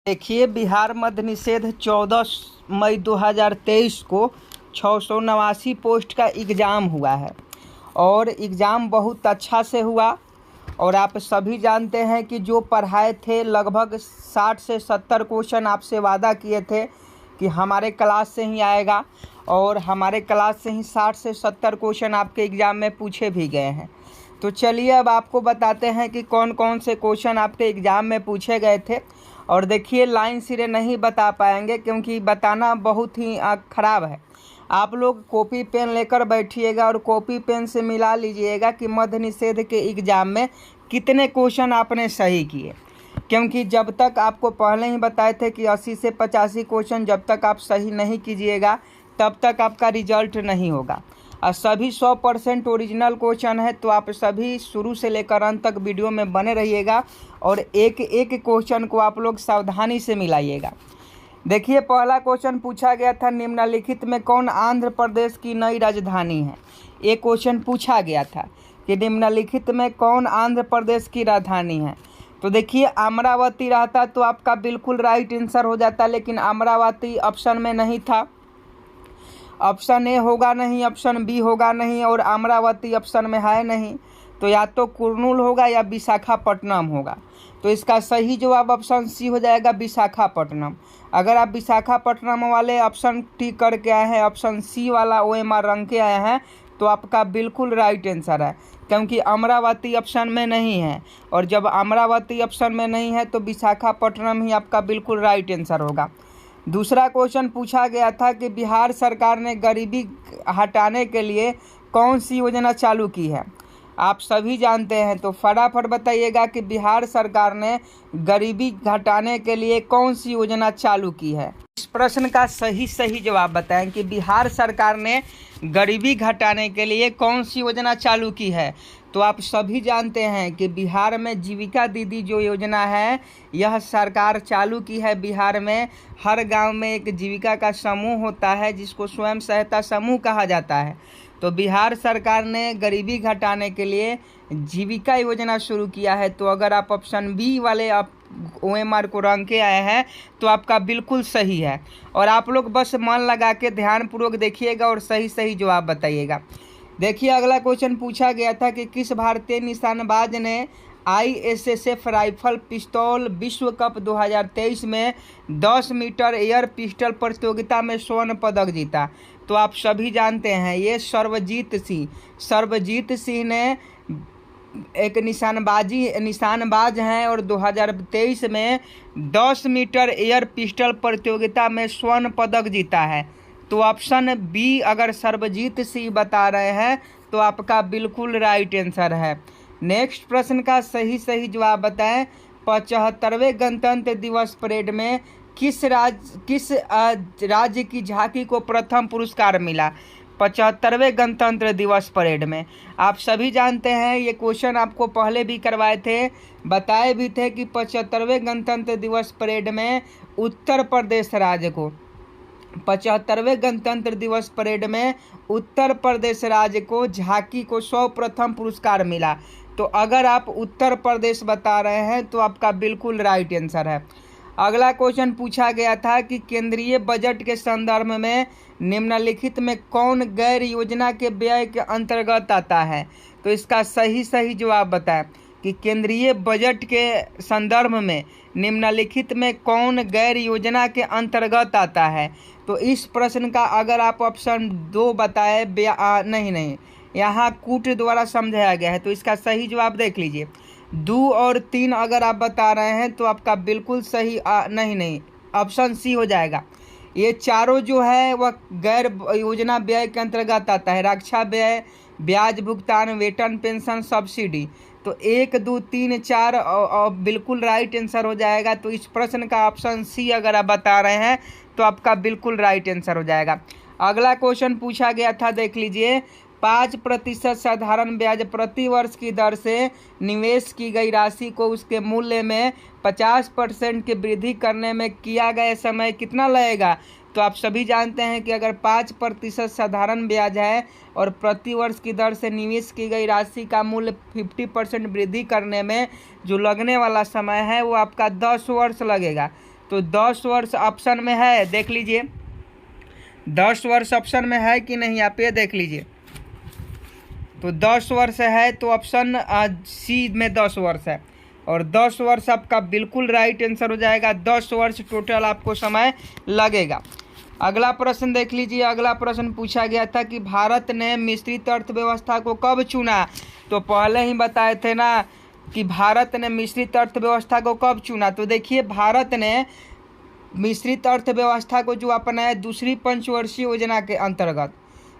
देखिए, बिहार मद्य निषेध 14 मई 2023 को 689 पोस्ट का एग्ज़ाम हुआ है और एग्ज़ाम बहुत अच्छा से हुआ। और आप सभी जानते हैं कि जो पढ़ाए थे लगभग 60 से 70 क्वेश्चन आपसे वादा किए थे कि हमारे क्लास से ही आएगा, और हमारे क्लास से ही 60 से 70 क्वेश्चन आपके एग्ज़ाम में पूछे भी गए हैं। तो चलिए अब आपको बताते हैं कि कौन कौन से क्वेश्चन आपके एग्ज़ाम में पूछे गए थे। और देखिए, लाइन सिरे नहीं बता पाएंगे क्योंकि बताना बहुत ही ख़राब है। आप लोग कॉपी पेन लेकर बैठिएगा और कॉपी पेन से मिला लीजिएगा कि मद्य निषेध के एग्ज़ाम में कितने क्वेश्चन आपने सही किए, क्योंकि जब तक आपको पहले ही बताए थे कि 80 से 85 क्वेश्चन जब तक आप सही नहीं कीजिएगा तब तक आपका रिजल्ट नहीं होगा। और सभी 100% ओरिजिनल क्वेश्चन है, तो आप सभी शुरू से लेकर अंत तक वीडियो में बने रहिएगा और एक एक क्वेश्चन को आप लोग सावधानी से मिलाइएगा। देखिए, पहला क्वेश्चन पूछा गया था, निम्नलिखित में कौन आंध्र प्रदेश की नई राजधानी है। एक क्वेश्चन पूछा गया था कि निम्नलिखित में कौन आंध्र प्रदेश की राजधानी है। तो देखिए, अमरावती रहता तो आपका बिल्कुल राइट आंसर हो जाता, लेकिन अमरावती ऑप्शन में नहीं था। ऑप्शन ए होगा नहीं, ऑप्शन बी होगा नहीं, और अमरावती ऑप्शन में है नहीं। तो या तो कुर्नूल होगा या विशाखापट्टनम होगा। तो इसका सही जवाब ऑप्शन सी हो जाएगा, विशाखापट्टनम। अगर आप विशाखापट्टनम वाले ऑप्शन टिक करके आए हैं, ऑप्शन सी वाला OMR रंग के आए हैं, तो आपका बिल्कुल राइट आंसर है, क्योंकि अमरावती ऑप्शन में नहीं है। और जब अमरावती ऑप्शन में नहीं है तो विशाखापट्टनम ही आपका बिल्कुल राइट आंसर होगा। दूसरा क्वेश्चन पूछा गया था कि बिहार सरकार ने गरीबी हटाने के लिए कौन सी योजना चालू की है। आप सभी जानते हैं, तो फटाफट बताइएगा कि बिहार सरकार ने गरीबी घटाने के लिए कौन सी योजना चालू की है। इस प्रश्न का सही जवाब बताएं कि बिहार सरकार ने गरीबी घटाने के लिए कौन सी योजना चालू की है। तो आप सभी जानते हैं कि बिहार में जीविका दीदी जो योजना है, यह सरकार चालू की है। बिहार में हर गांव में एक जीविका का समूह होता है जिसको स्वयं सहायता समूह कहा जाता है। तो बिहार सरकार ने गरीबी घटाने के लिए जीविका योजना शुरू किया है। तो अगर आप ऑप्शन बी वाले आप OMR को रंग के आए हैं तो आपका बिल्कुल सही है। और आप लोग बस मन लगा के ध्यानपूर्वक देखिएगा और सही जवाब बताइएगा। देखिए, अगला क्वेश्चन पूछा गया था कि किस भारतीय निशानबाज ने ISSF राइफल पिस्तौल विश्व कप 2023 में 10 मीटर एयर पिस्टल प्रतियोगिता में स्वर्ण पदक जीता। तो आप सभी जानते हैं, ये सर्वजीत सिंह ने एक निशानबाज हैं और 2023 में 10 मीटर एयर पिस्टल प्रतियोगिता में स्वर्ण पदक जीता है। तो ऑप्शन बी अगर सर्वजीत सिंह बता रहे हैं तो आपका बिल्कुल राइट आंसर है। नेक्स्ट प्रश्न का सही जवाब बताएं। 75वें गणतंत्र दिवस परेड में किस राज्य की झांकी को प्रथम पुरस्कार मिला। 75वें गणतंत्र दिवस परेड में आप सभी जानते हैं, ये क्वेश्चन आपको पहले भी करवाए थे, बताए भी थे कि 75वें गणतंत्र दिवस परेड में उत्तर प्रदेश राज्य को 75वें गणतंत्र दिवस परेड में उत्तर प्रदेश राज्य को झांकी को सर्वप्रथम पुरस्कार मिला। तो अगर आप उत्तर प्रदेश बता रहे हैं तो आपका बिल्कुल राइट आंसर है। अगला क्वेश्चन पूछा गया था कि केंद्रीय बजट के संदर्भ में निम्नलिखित में कौन गैर योजना के व्यय के अंतर्गत आता है। तो इसका सही जवाब बताएं कि केंद्रीय बजट के संदर्भ में निम्नलिखित में कौन गैर योजना के अंतर्गत आता है। तो इस प्रश्न का अगर आप ऑप्शन 2 बताए, नहीं, यहाँ कूट द्वारा समझाया गया है। तो इसका सही जवाब देख लीजिए, 2 और 3 अगर आप बता रहे हैं तो आपका बिल्कुल सही नहीं, ऑप्शन सी हो जाएगा। ये चारों जो है वह गैर योजना व्यय के अंतर्गत आता है। रक्षा व्यय, ब्याज भुगतान, वेतन, पेंशन, सब्सिडी। तो 1, 2, 3, 4 बिल्कुल राइट आंसर हो जाएगा। तो इस प्रश्न का ऑप्शन सी अगर आप बता रहे हैं तो आपका बिल्कुल राइट आंसर हो जाएगा। अगला क्वेश्चन पूछा गया था, देख लीजिए, 5% साधारण ब्याज प्रति वर्ष की दर से निवेश की गई राशि को उसके मूल्य में 50% की वृद्धि करने में किया गया समय कितना लगेगा। तो आप सभी जानते हैं कि अगर 5% साधारण ब्याज है और प्रति वर्ष की दर से निवेश की गई राशि का मूल्य 50% वृद्धि करने में जो लगने वाला समय है वो आपका 10 वर्ष लगेगा। तो 10 वर्ष ऑप्शन में है, देख लीजिए 10 वर्ष ऑप्शन में है कि नहीं, आप ये देख लीजिए। तो 10 वर्ष है, तो ऑप्शन सी में 10 वर्ष है, और 10 वर्ष आपका बिल्कुल राइट आंसर हो जाएगा। 10 वर्ष टोटल आपको समय लगेगा। अगला प्रश्न देख लीजिए। अगला प्रश्न पूछा गया था कि भारत ने मिश्रित अर्थव्यवस्था को कब चुना। तो पहले ही बताए थे ना कि भारत ने मिश्रित अर्थव्यवस्था को कब चुना। तो देखिए भारत ने मिश्रित अर्थव्यवस्था को जो अपनाया दूसरी पंचवर्षीय योजना के अंतर्गत,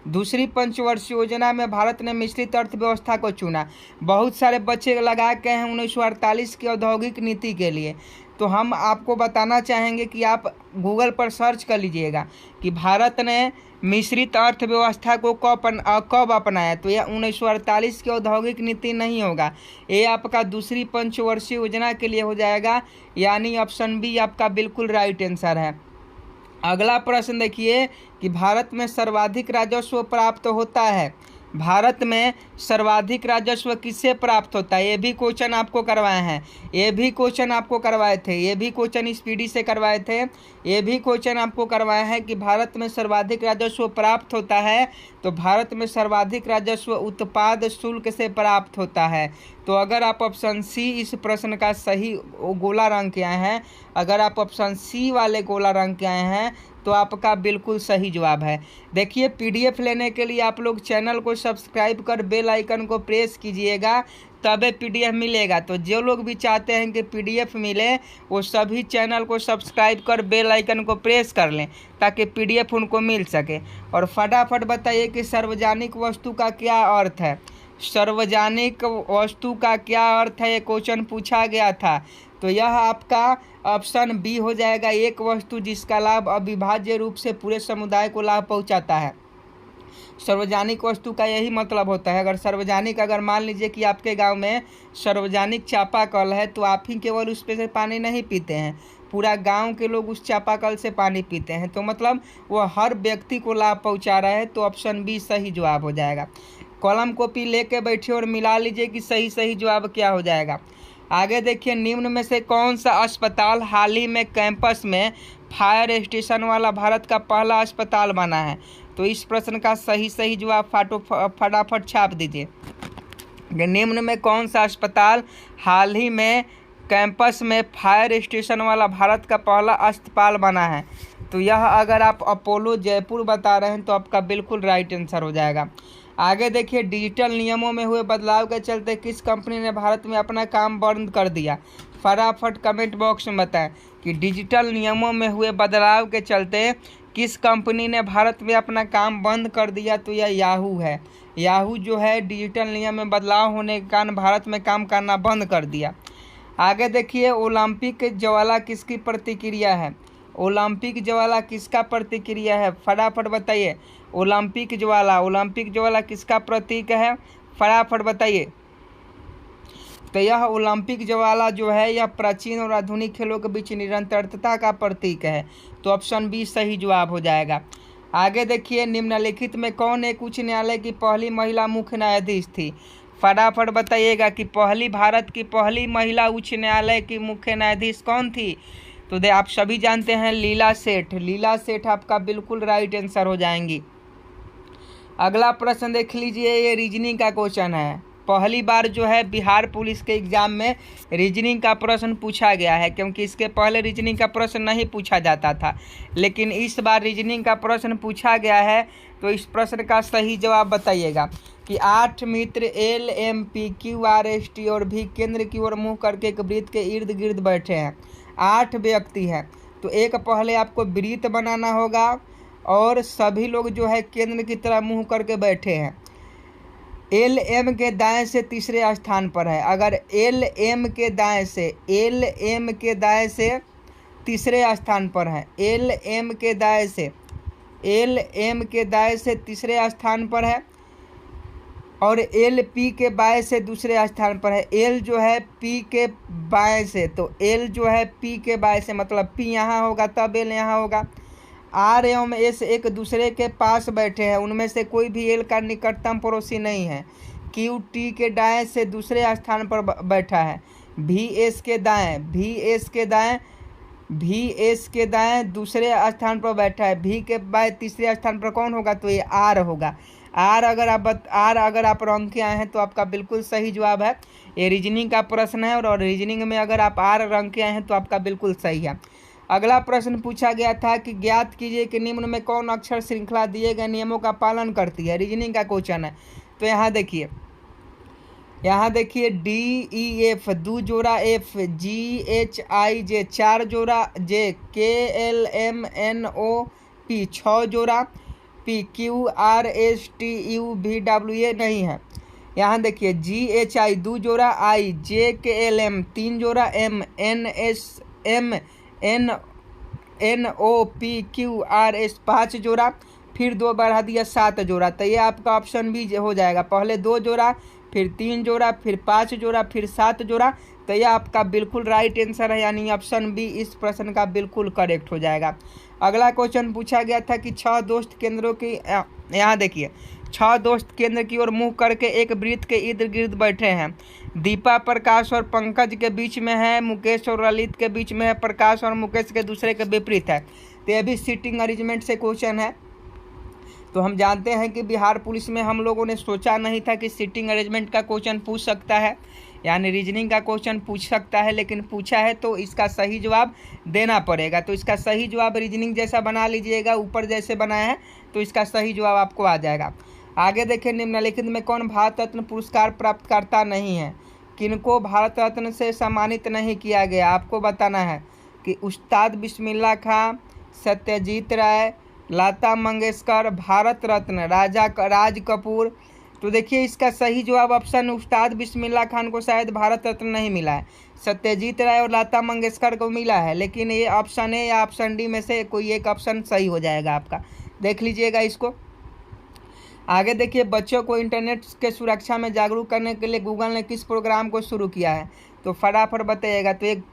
दूसरी पंचवर्षीय योजना में भारत ने मिश्रित अर्थव्यवस्था को चुना। बहुत सारे बच्चे लगा के हैं 1948 की औद्योगिक नीति के लिए। तो हम आपको बताना चाहेंगे कि आप गूगल पर सर्च कर लीजिएगा कि भारत ने मिश्रित अर्थव्यवस्था को कब अपनाया। तो यह 1948 की औद्योगिक नीति नहीं होगा, ये आपका दूसरी पंचवर्षीय योजना के लिए हो जाएगा, यानी ऑप्शन बी आपका बिल्कुल राइट आंसर है। अगला प्रश्न देखिए कि भारत में सर्वाधिक राजस्व प्राप्त होता है। भारत में सर्वाधिक राजस्व किससे प्राप्त होता है, ये भी क्वेश्चन आपको करवाए हैं, ये भी क्वेश्चन आपको करवाए थे, ये भी क्वेश्चन स्पीडी से करवाए थे, ये भी क्वेश्चन आपको करवाए हैं कि भारत में सर्वाधिक राजस्व प्राप्त होता है। तो भारत में सर्वाधिक राजस्व उत्पाद शुल्क से प्राप्त होता है। तो अगर आप ऑप्शन सी इस प्रश्न का सही गोला रंग के आए हैं, अगर आप ऑप्शन सी वाले गोला रंग के आए हैं तो आपका बिल्कुल सही जवाब है। देखिए पीडीएफ लेने के लिए आप लोग चैनल को सब्सक्राइब कर बेल आइकन को प्रेस कीजिएगा, तबे पीडीएफ मिलेगा। तो जो लोग भी चाहते हैं कि पीडीएफ मिले वो सभी चैनल को सब्सक्राइब कर बेल आइकन को प्रेस कर लें ताकि पीडीएफ उनको मिल सके। और फटाफट बताइए कि सार्वजनिक वस्तु का क्या अर्थ है। सार्वजनिक वस्तु का क्या अर्थ है, ये क्वेश्चन पूछा गया था। तो यह आपका ऑप्शन बी हो जाएगा, एक वस्तु जिसका लाभ अविभाज्य रूप से पूरे समुदाय को लाभ पहुंचाता है। सार्वजनिक वस्तु का यही मतलब होता है। अगर मान लीजिए कि आपके गांव में सार्वजनिक चापाकल है तो आप ही केवल उस पे से पानी नहीं पीते हैं, पूरा गांव के लोग उस चापाकल से पानी पीते हैं। तो मतलब वह हर व्यक्ति को लाभ पहुंचा रहा है। तो ऑप्शन बी सही जवाब हो जाएगा। कलम कॉपी लेके बैठिए और मिला लीजिए कि सही सही जवाब क्या हो जाएगा। आगे देखिए, निम्न में से कौन सा अस्पताल हाल ही में कैंपस में फायर स्टेशन वाला भारत का पहला अस्पताल बना है। तो इस प्रश्न का सही जवाब फटाफट छाप दीजिए। निम्न में कौन सा अस्पताल हाल ही में कैंपस में फायर स्टेशन वाला भारत का पहला अस्पताल बना है। तो यह अगर आप अपोलो जयपुर बता रहे हैं तो आपका बिल्कुल राइट आंसर हो जाएगा। आगे देखिए, डिजिटल नियमों में हुए बदलाव के चलते किस कंपनी ने भारत में अपना काम बंद कर दिया। फटाफट कमेंट बॉक्स में बताएं कि डिजिटल नियमों में हुए बदलाव के चलते किस कंपनी ने भारत में अपना काम बंद कर दिया। तो यह याहू है। याहू जो है डिजिटल नियम में बदलाव होने के कारण भारत में काम करना बंद कर दिया। आगे देखिए, ओलंपिक ज्वाला किसकी प्रतिक्रिया है। ओलंपिक ज्वाला किसका प्रतिक्रिया है, फटाफट बताइए। ओलंपिक ज्वाला किसका प्रतीक है, फटाफट बताइए। तो यह ओलंपिक ज्वाला जो है यह प्राचीन और आधुनिक खेलों के बीच निरंतरता का प्रतीक है। तो ऑप्शन बी सही जवाब हो जाएगा। आगे देखिए, निम्नलिखित में कौन एक उच्च न्यायालय की पहली महिला मुख्य न्यायाधीश थी। फटाफट बताइएगा कि भारत की पहली महिला उच्च न्यायालय की मुख्य न्यायाधीश कौन थी। तो आप सभी जानते हैं लीला सेठ। लीला सेठ आपका बिल्कुल राइट आंसर हो जाएंगी। अगला प्रश्न देख लीजिए, ये रीजनिंग का क्वेश्चन है। पहली बार जो है बिहार पुलिस के एग्जाम में रीजनिंग का प्रश्न पूछा गया है, क्योंकि इसके पहले रीजनिंग का प्रश्न नहीं पूछा जाता था, लेकिन इस बार रीजनिंग का प्रश्न पूछा गया है। तो इस प्रश्न का सही जवाब बताइएगा कि 8 मित्र LMPQRST और भी केंद्र की ओर मुँह करके एक वृत्त के इर्द गिर्द बैठे हैं। 8 व्यक्ति हैं, तो एक पहले आपको वृत्त बनाना होगा और सभी लोग जो है केंद्र की तरह मुँह करके बैठे हैं। LM के दाएं से तीसरे स्थान पर है। अगर LM के दाएं से तीसरे स्थान पर है, LM के दाएं से तीसरे स्थान पर है और LP के बाएं से दूसरे स्थान पर है। L जो है P के बाएं से, तो L जो है P के बाएं से, मतलब P यहाँ होगा तब L यहाँ होगा। R एवं S एक दूसरे के पास बैठे हैं, उनमें से कोई भी L का निकटतम पड़ोसी नहीं है। Q T के दाएं से दूसरे स्थान पर बैठा है। V S के दाएं भी एस के दाएं दूसरे स्थान पर बैठा है, भी के बाएं तीसरे स्थान पर कौन होगा, तो ये आर होगा। आर अगर आप रंग के आए हैं तो आपका बिल्कुल सही जवाब है। ये रीजनिंग का प्रश्न है और रीजनिंग में अगर आप आर रंग के आए हैं तो आपका बिल्कुल सही है। अगला प्रश्न पूछा गया था कि ज्ञात कीजिए कि निम्न में कौन अक्षर श्रृंखला दिए गए नियमों का पालन करती है। रीजनिंग का क्वेश्चन है। तो यहाँ देखिए डी ई एफ 2 जोड़ा एफ, जी एच आई जे 4 जोड़ा J, K L M N O P 6 जोड़ा, P Q R S T U V W A नहीं है। यहाँ देखिए जी एच आई 2 जोड़ा, आई जे के एल एम 3 जोड़ा, M N S M N O P Q R S 5 जोड़ा, फिर 2 बढ़ा दिया 7 जोड़ा। तो ये आपका ऑप्शन बी हो जाएगा। पहले 2 जोड़ा, फिर 3 जोड़ा, फिर 5 जोड़ा, फिर 7 जोड़ा। तो यह आपका बिल्कुल राइट आंसर है, यानी ऑप्शन बी इस प्रश्न का बिल्कुल करेक्ट हो जाएगा। अगला क्वेश्चन पूछा गया था कि 6 दोस्त केंद्रों की, यहाँ देखिए 6 दोस्त केंद्र की ओर मुंह करके एक वृत्त के इर्द गिर्द बैठे हैं। दीपा प्रकाश और पंकज के बीच में है, मुकेश और ललित के बीच में है, प्रकाश और मुकेश के दूसरे के विपरीत है। तो यह भी सीटिंग अरेंजमेंट से क्वेश्चन है। तो हम जानते हैं कि बिहार पुलिस में हम लोगों ने सोचा नहीं था कि सीटिंग अरेंजमेंट का क्वेश्चन पूछ सकता है, यानी रीजनिंग का क्वेश्चन पूछ सकता है, लेकिन पूछा है तो इसका सही जवाब देना पड़ेगा। तो इसका सही जवाब रीजनिंग जैसा बना लीजिएगा, ऊपर जैसे बनाया है तो इसका सही जवाब आपको आ जाएगा। आगे देखिए निम्नलिखित में कौन भारत रत्न पुरस्कार प्राप्तकर्ता नहीं है। किनको भारत रत्न से सम्मानित नहीं किया गया, आपको बताना है कि उस्ताद बिस्मिल्लाह खां, सत्यजीत राय, लता मंगेशकर, भारत रत्न राज कपूर। तो देखिए इसका सही जवाब ऑप्शन उस्ताद बिस्मिल्लाह खान को शायद भारत रत्न नहीं मिला है, सत्यजीत राय और लता मंगेशकर को मिला है, लेकिन ये ऑप्शन ए या ऑप्शन डी में से कोई एक ऑप्शन सही हो जाएगा आपका, देख लीजिएगा इसको। आगे देखिए बच्चों को इंटरनेट के सुरक्षा में जागरूक करने के लिए गूगल ने किस प्रोग्राम को शुरू किया है, तो फटाफट बताइएगा। तो एक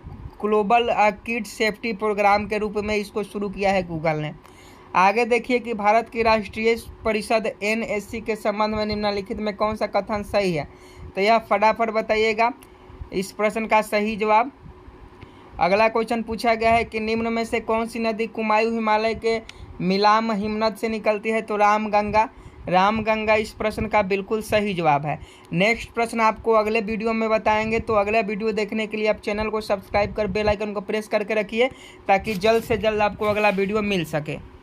ग्लोबल किड सेफ्टी प्रोग्राम के रूप में इसको शुरू किया है गूगल ने। आगे देखिए कि भारत की राष्ट्रीय परिषद NSC के संबंध में निम्नलिखित में कौन सा कथन सही है, तो यह फटाफट बताइएगा इस प्रश्न का सही जवाब। अगला क्वेश्चन पूछा गया है कि निम्न में से कौन सी नदी कुमायूं हिमालय के मिलाम हिमनद से निकलती है, तो रामगंगा इस प्रश्न का बिल्कुल सही जवाब है। नेक्स्ट प्रश्न आपको अगले वीडियो में बताएंगे, तो अगला वीडियो देखने के लिए आप चैनल को सब्सक्राइब कर बेल आइकन को प्रेस करके रखिए ताकि जल्द से जल्द आपको अगला वीडियो मिल सके।